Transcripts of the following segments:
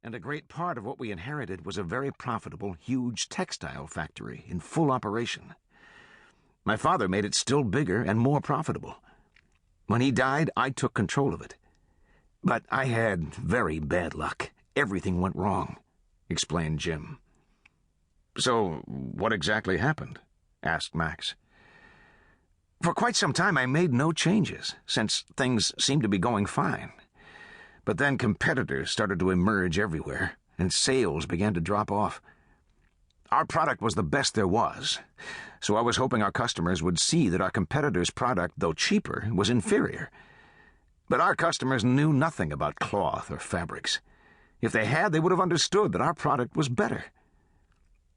And a great part of what we inherited was a very profitable, huge textile factory in full operation. My father made it still bigger and more profitable. When he died, I took control of it. But I had very bad luck. Everything went wrong, explained Jim. So, what exactly happened? Asked Max. For quite some time I made no changes, since things seemed to be going fine. But then competitors started to emerge everywhere, and sales began to drop off. Our product was the best there was, so I was hoping our customers would see that our competitors' product, though cheaper, was inferior. But our customers knew nothing about cloth or fabrics. If they had, they would have understood that our product was better.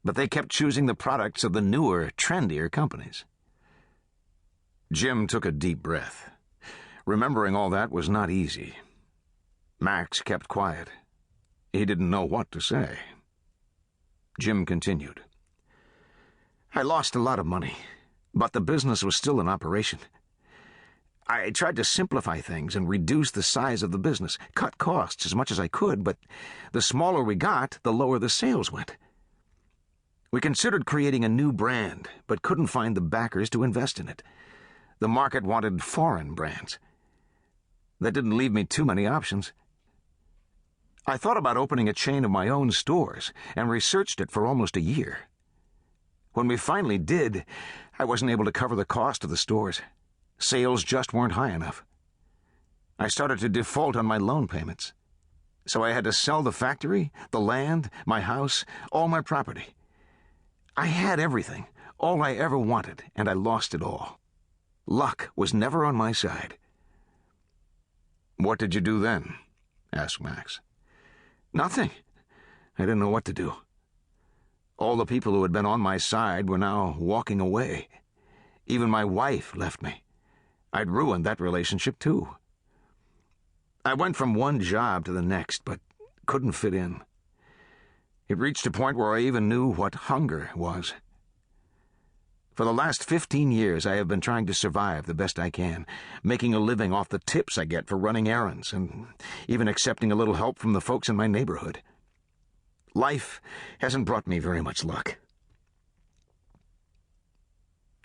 But they kept choosing the products of the newer, trendier companies. Jim took a deep breath. Remembering all that was not easy. Max kept quiet. He didn't know what to say. Jim continued. I lost a lot of money, but the business was still in operation. I tried to simplify things and reduce the size of the business, cut costs as much as I could, but the smaller we got, the lower the sales went. We considered creating a new brand, but couldn't find the backers to invest in it. The market wanted foreign brands. That didn't leave me too many options. I thought about opening a chain of my own stores and researched it for almost a year. When we finally did, I wasn't able to cover the cost of the stores. Sales just weren't high enough. I started to default on my loan payments. So I had to sell the factory, the land, my house, all my property. I had everything, all I ever wanted, and I lost it all. Luck was never on my side. What did you do then? Asked Max. Nothing. I didn't know what to do. All the people who had been on my side were now walking away. Even my wife left me. I'd ruined that relationship, too. I went from one job to the next, but couldn't fit in. It reached a point where I even knew what hunger was. For the last 15 years, I have been trying to survive the best I can, making a living off the tips I get for running errands, and even accepting a little help from the folks in my neighborhood. Life hasn't brought me very much luck.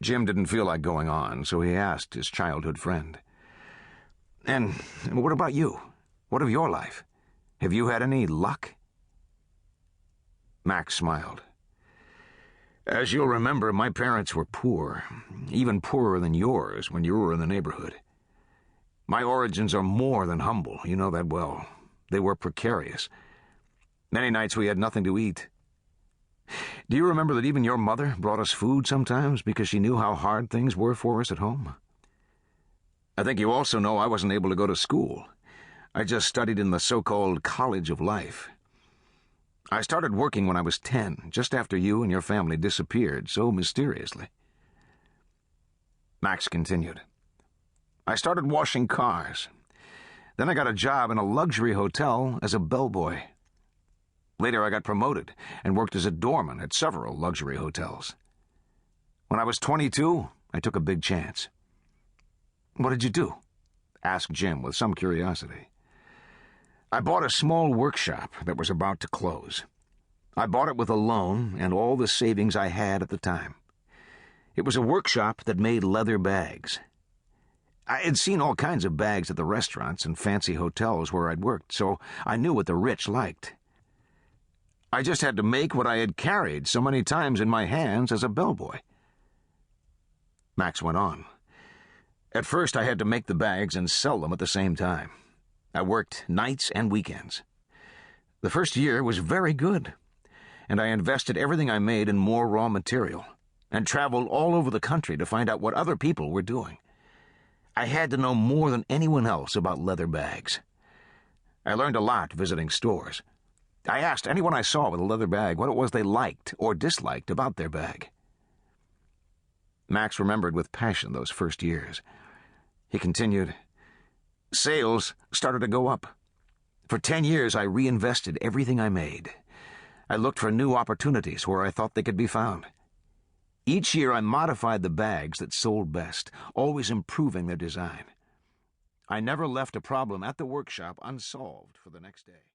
Jim didn't feel like going on, so he asked his childhood friend, And what about you? What of your life? Have you had any luck? Max smiled. As you'll remember, my parents were poor, even poorer than yours when you were in the neighborhood. My origins are more than humble, you know that well. They were precarious. Many nights we had nothing to eat. Do you remember that even your mother brought us food sometimes because she knew how hard things were for us at home? I think you also know I wasn't able to go to school. I just studied in the so-called college of life. I started working when I was 10, just after you and your family disappeared so mysteriously. Max continued. I started washing cars. Then I got a job in a luxury hotel as a bellboy. Later I got promoted and worked as a doorman at several luxury hotels. When I was 22, I took a big chance. What did you do? Asked Jim with some curiosity. I bought a small workshop that was about to close. I bought it with a loan and all the savings I had at the time. It was a workshop that made leather bags. I had seen all kinds of bags at the restaurants and fancy hotels where I'd worked, so I knew what the rich liked. I just had to make what I had carried so many times in my hands as a bellboy. Max went on. At first I had to make the bags and sell them at the same time. I worked nights and weekends. The first year was very good, and I invested everything I made in more raw material and traveled all over the country to find out what other people were doing. I had to know more than anyone else about leather bags. I learned a lot visiting stores. I asked anyone I saw with a leather bag what it was they liked or disliked about their bag. Max remembered with passion those first years. He continued, Sales started to go up. For 10 years, I reinvested everything I made. I looked for new opportunities where I thought they could be found. Each year, I modified the bags that sold best, always improving their design. I never left a problem at the workshop unsolved for the next day.